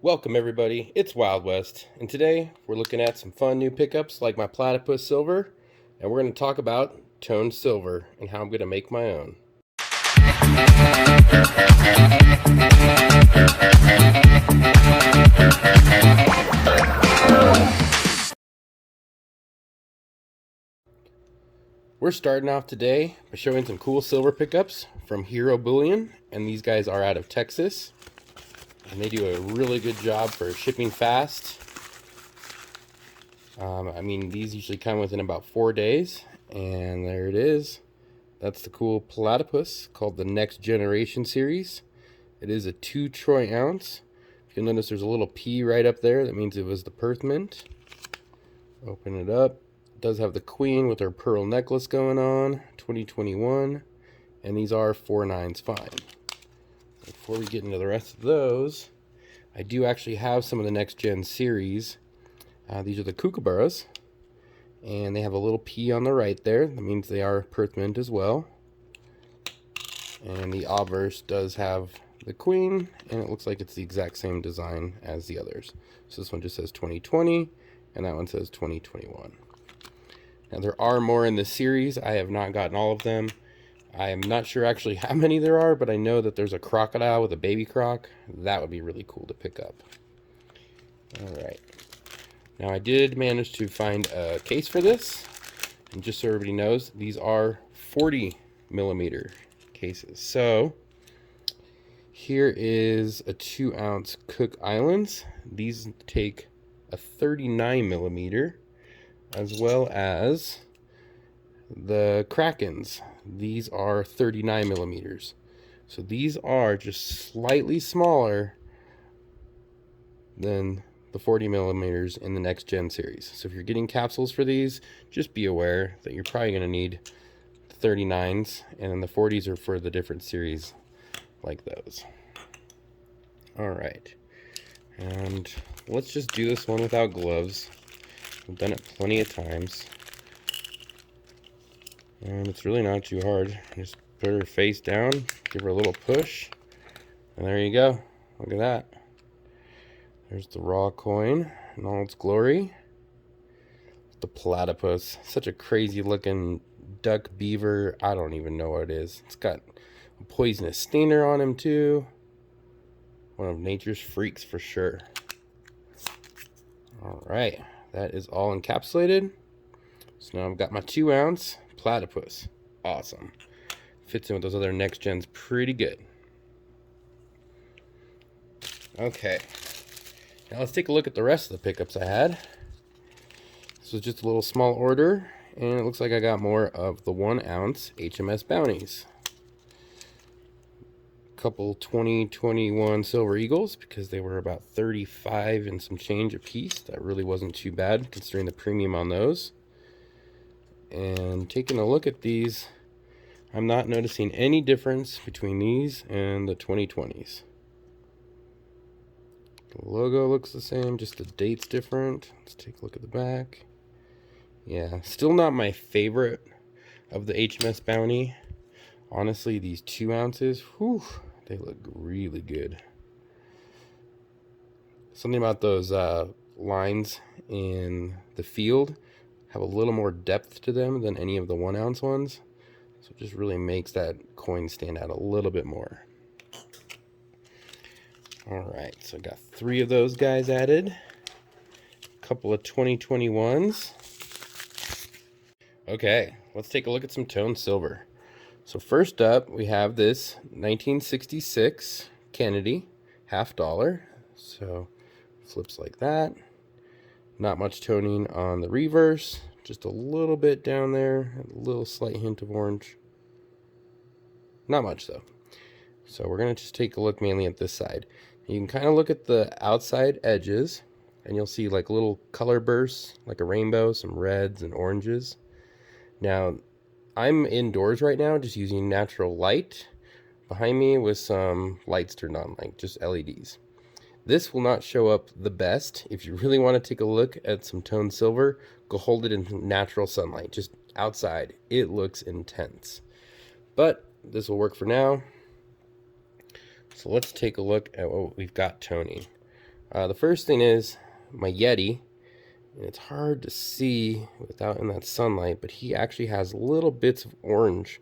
Welcome everybody, it's Wild West, and today we're looking at some fun new pickups like my Platypus Silver, and we're going to talk about toned silver and how I'm going to make my own. We're starting off today by showing some cool silver pickups from Hero Bullion, and these guys are out of Texas. And they do a really good job for shipping fast. These usually come within about 4 days. And there it is. That's the cool platypus called the Next Generation series. It is a 2 troy ounce. If you'll notice, there's a little P right up there. That means it was the Perth Mint. Open it up. It does have the queen with her pearl necklace going on. 2021. And these are 4/9 fine. Before we get into the rest of those, I do actually have some of the Next Gen series. These are the kookaburras, and they have a little P on the right there. That means they are Perth Mint as well. And the Obverse does have the queen, and it looks like it's the exact same design as the others. So this one just says 2020, and that one says 2021. Now there are more in this series. I have not gotten all of them. I am not sure actually how many there are, but I know that there's a crocodile with a baby croc. That would be really cool to pick up. Alright. Now I did manage to find a case for this. And just so everybody knows, these are 40mm cases. So, here is a 2-ounce Cook Islands. These take a 39mm, as well as the Krakens. These are 39mm. So these are just slightly smaller than the 40mm in the Next Gen series. So if you're getting capsules for these, just be aware that you're probably going to need 39s, and then the 40s are for the different series like those. Alright, and let's just do this one without gloves. I've done it plenty of times. And it's really not too hard. Just put her face down, give her a little push, and there you go. Look at that. There's the raw coin in all its glory. The platypus. Such a crazy looking duck beaver. I don't even know what it is. It's got a poisonous stinger on him too. One of nature's freaks for sure. Alright, that is all encapsulated. So now I've got my 2-ounce platypus. Awesome. Fits in with those other Next Gens pretty good. Okay. Now let's take a look at the rest of the pickups I had. This was just a little small order, and it looks like I got more of the 1-ounce HMS Bounties. A couple 2021 Silver Eagles, because they were about 35 and some change a piece. That really wasn't too bad considering the premium on those. And taking a look at these, I'm not noticing any difference between these and the 2020s. The logo looks the same, just the date's different. Let's take a look at the back. Yeah, still not my favorite of the HMS Bounty. Honestly, these 2 ounces, whew, they look really good. Something about those lines in the field have a little more depth to them than any of the 1-ounce ones. So it just really makes that coin stand out a little bit more. Alright, so I got 3 of those guys added. A couple of 2021s. Okay, let's take a look at some toned silver. So first up, we have this 1966 Kennedy, $50. So flips like that. Not much toning on the reverse, just a little bit down there, a little slight hint of orange. Not much though. So we're going to just take a look mainly at this side. You can kind of look at the outside edges, and you'll see like little color bursts, like a rainbow, some reds and oranges. Now, I'm indoors right now just using natural light behind me with some lights turned on, like just LEDs. This will not show up the best. If you really want to take a look at some toned silver, go hold it in natural sunlight, just outside. It looks intense. But this will work for now. So let's take a look at what we've got toning. The first thing is my Yeti, and it's hard to see without in that sunlight, but he actually has little bits of orange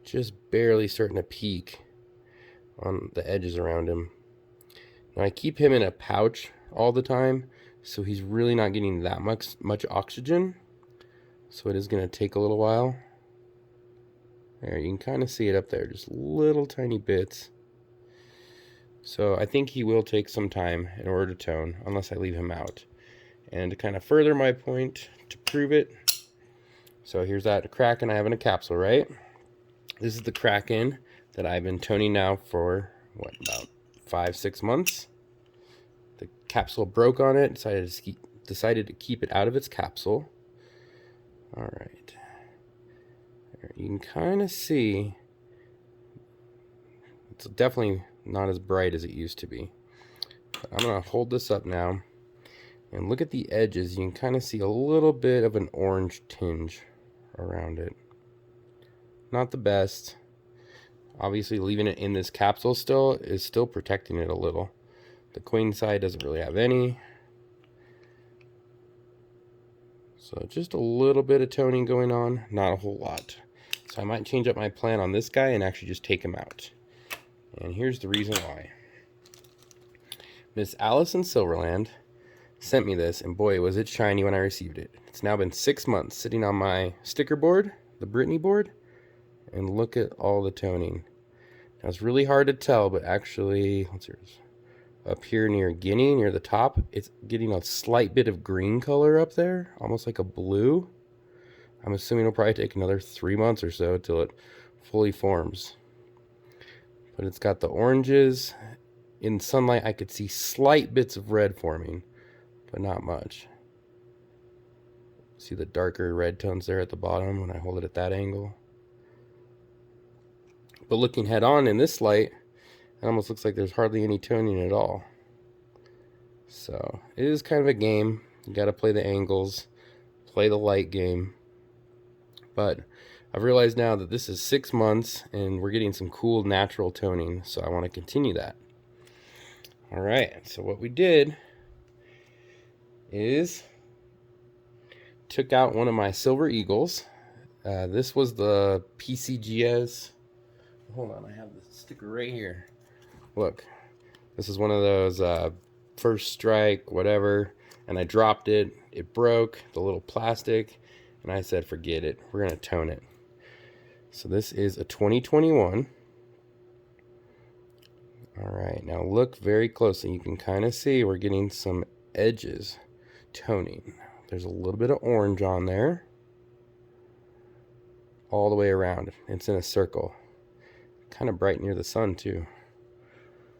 just barely starting to peek on the edges around him. Now I keep him in a pouch all the time, so he's really not getting that much oxygen, so it is going to take a little while. There, you can kind of see it up there, just little tiny bits. So I think he will take some time in order to tone, unless I leave him out. And to kind of further my point, to prove it, so here's that Kraken I have in a capsule, right? This is the Kraken that I've been toning now for, what, about 5-6 months. The capsule broke on it, decided to keep it out of its capsule. All right. There, you can kind of see, it's definitely not as bright as it used to be. But I'm going to hold this up now. And look at the edges. You can kind of see a little bit of an orange tinge around it. Not the best. Obviously, leaving it in this capsule is still protecting it a little. The queen side doesn't really have any. So just a little bit of toning going on, not a whole lot. So I might change up my plan on this guy and actually just take him out. And here's the reason why. Miss Allison Silverland sent me this, and boy, was it shiny when I received it. It's now been 6 months sitting on my sticker board, the Brittany board, and look at all the toning. Now it's really hard to tell, but actually, let's see, up here near Guinea, near the top, it's getting a slight bit of green color up there, almost like a blue. I'm assuming it'll probably take another 3 months or so till it fully forms. But it's got the oranges. In sunlight, I could see slight bits of red forming, but not much. See the darker red tones there at the bottom when I hold it at that angle. But looking head on in this light, it almost looks like there's hardly any toning at all. So it is kind of a game. You got to play the angles, play the light game. But I've realized now that this is 6 months and we're getting some cool natural toning, so I want to continue that. All right, so what we did is took out one of my silver eagles. This was the PCGS. Hold on, I have the sticker right here. Look, this is one of those first strike, whatever, and I dropped it. It broke, the little plastic, and I said, forget it. We're going to tone it. So this is a 2021. All right, now look very closely. You can kind of see we're getting some edges toning. There's a little bit of orange on there. All the way around. It's in a circle. Kind of bright near the sun too.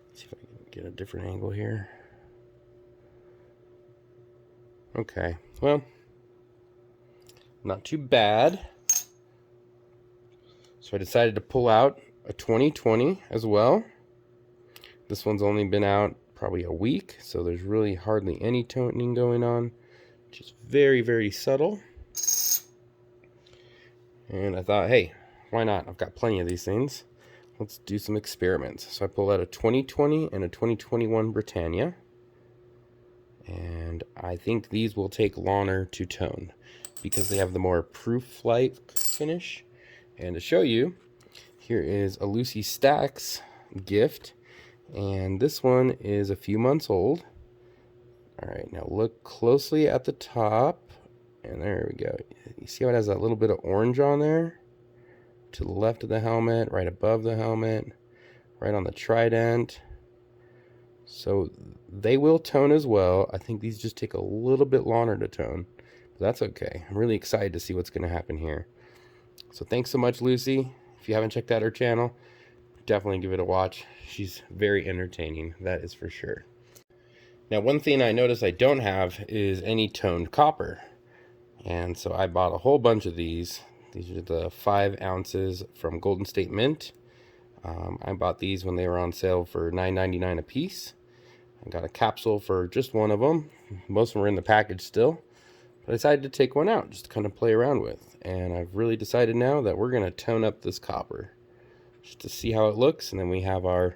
Let's see if I can get a different angle here. Okay, well, not too bad. So I decided to pull out a 2020 as well. This one's only been out probably a week, so there's really hardly any toning going on. Just very, very subtle. And I thought, hey, why not? I've got plenty of these things. Let's do some experiments. So I pulled out a 2020 and a 2021 Britannia. And I think these will take longer to tone because they have the more proof-like finish. And to show you, here is a Lucy Stacks gift. And this one is a few months old. All right, now look closely at the top. And there we go. You see how it has that little bit of orange on there? To the left of the helmet, right above the helmet, right on the trident. So they will tone as well. I think these just take a little bit longer to tone. But that's okay. I'm really excited to see what's going to happen here. So thanks so much, Lucy. If you haven't checked out her channel, definitely give it a watch. She's very entertaining, that is for sure. Now, one thing I noticed I don't have is any toned copper. And so I bought a whole bunch of these. These are the 5 ounces from Golden State Mint. I bought these when they were on sale for $9.99 a piece. I got a capsule for just one of them. Most of them were in the package still. But I decided to take one out just to kind of play around with. And I've really decided now that we're going to tone up this copper just to see how it looks. And then we have our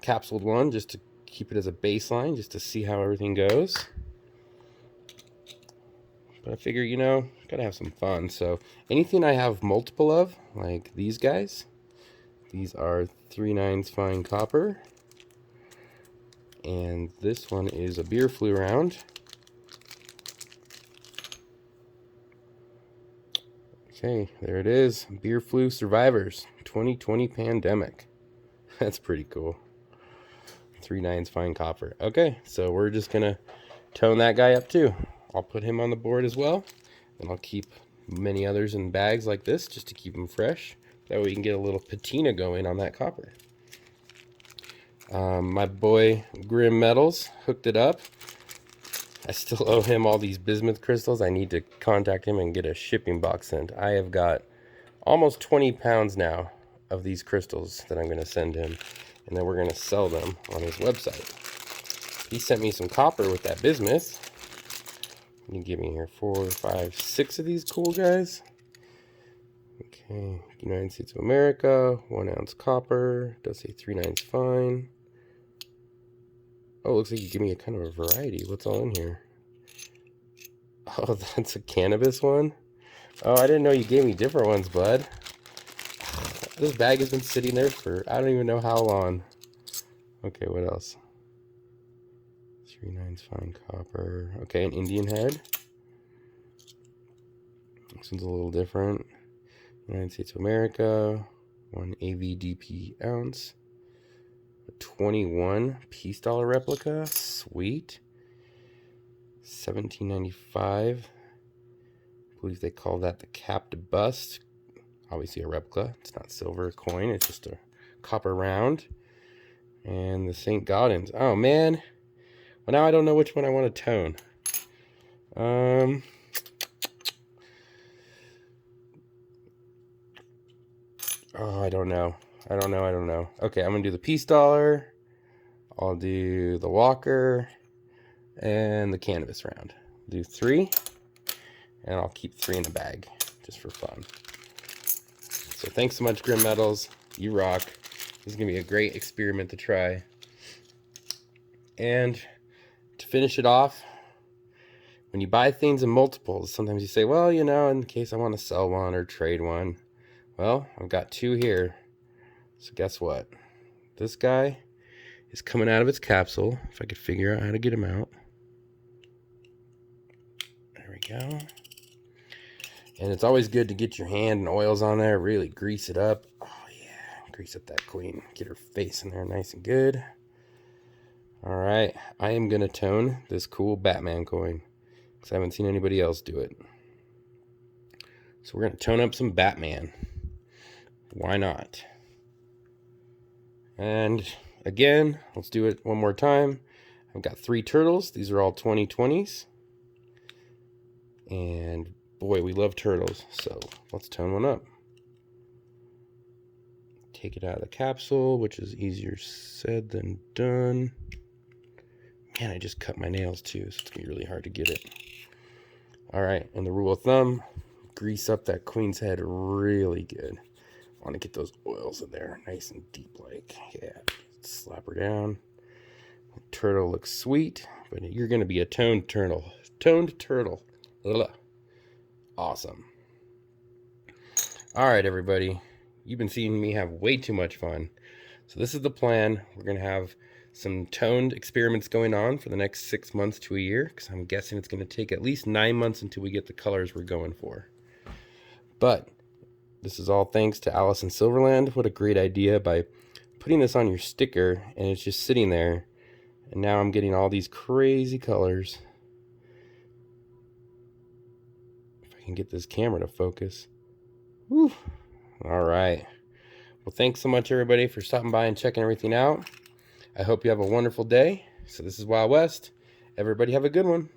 capsuled one just to keep it as a baseline just to see how everything goes. But I figure, you know, gotta have some fun. So anything I have multiple of, like these guys, these are 3/9 fine copper. And this one is a beer flew round. Okay, there it is. Beer flu survivors, 2020 pandemic. That's pretty cool. 3/9 fine copper. Okay, so we're just gonna tone that guy up too. I'll put him on the board as well, and I'll keep many others in bags like this just to keep them fresh. That way we can get a little patina going on that copper. My boy Grim Metals hooked it up. I still owe him all these bismuth crystals. I need to contact him and get a shipping box sent. I have got almost 20 pounds now of these crystals that I'm going to send him, and then we're going to sell them on his website. He sent me some copper with that bismuth. What did he give me here? 4, 5, 6 of these cool guys. Okay, United States of America, 1 ounce copper. Does say 3/9 fine. Oh, looks like you give me a kind of a variety. What's all in here? Oh, that's a cannabis one. Oh, I didn't know you gave me different ones, bud. This bag has been sitting there for I don't even know how long. Okay, what else? 3/9 fine copper. Okay, an Indian head. This one's a little different. United States of America. 1 AVDP ounce. A 21 piece dollar replica. Sweet. 1795. I believe they call that the capped bust. Obviously a replica. It's not silver coin. It's just a copper round. And the St. Gaudens. Oh, man. Well, now I don't know which one I want to tone. Oh, I don't know. I don't know. Okay, I'm going to do the piece dollar. I'll do the Walker. And the cannabis round. Do 3. And I'll keep 3 in the bag. Just for fun. So thanks so much, Grim Metals. You rock. This is going to be a great experiment to try. And to finish it off, when you buy things in multiples, sometimes you say, well, you know, in case I want to sell one or trade one. Well, I've got 2 here. So guess what? This guy is coming out of its capsule. If I could figure out how to get him out. There we go. And it's always good to get your hand and oils on there. Really grease it up. Oh, yeah. Grease up that queen. Get her face in there nice and good. All right. I am going to tone this cool Batman coin, because I haven't seen anybody else do it. So we're going to tone up some Batman. Why not? And again, let's do it one more time. I've got 3 turtles. These are all 2020s. And boy, we love turtles. So let's tone one up. Take it out of the capsule, which is easier said than done. Man, I just cut my nails too, so it's going to be really hard to get it. All right, and the rule of thumb, grease up that queen's head really good. I want to get those oils in there nice and deep like. Yeah, slap her down. The turtle looks sweet, but you're going to be a toned turtle. Toned turtle. Ugh. Awesome. All right, everybody. You've been seeing me have way too much fun. So this is the plan. We're going to have some toned experiments going on for the next 6 months to a year, because I'm guessing it's going to take at least 9 months until we get the colors we're going for. But this is all thanks to Alice in Silverland. What a great idea, by putting this on your sticker and it's just sitting there. And now I'm getting all these crazy colors. If I can get this camera to focus. Whew. All right. Well, thanks so much, everybody, for stopping by and checking everything out. I hope you have a wonderful day. So this is Wild West. Everybody have a good one.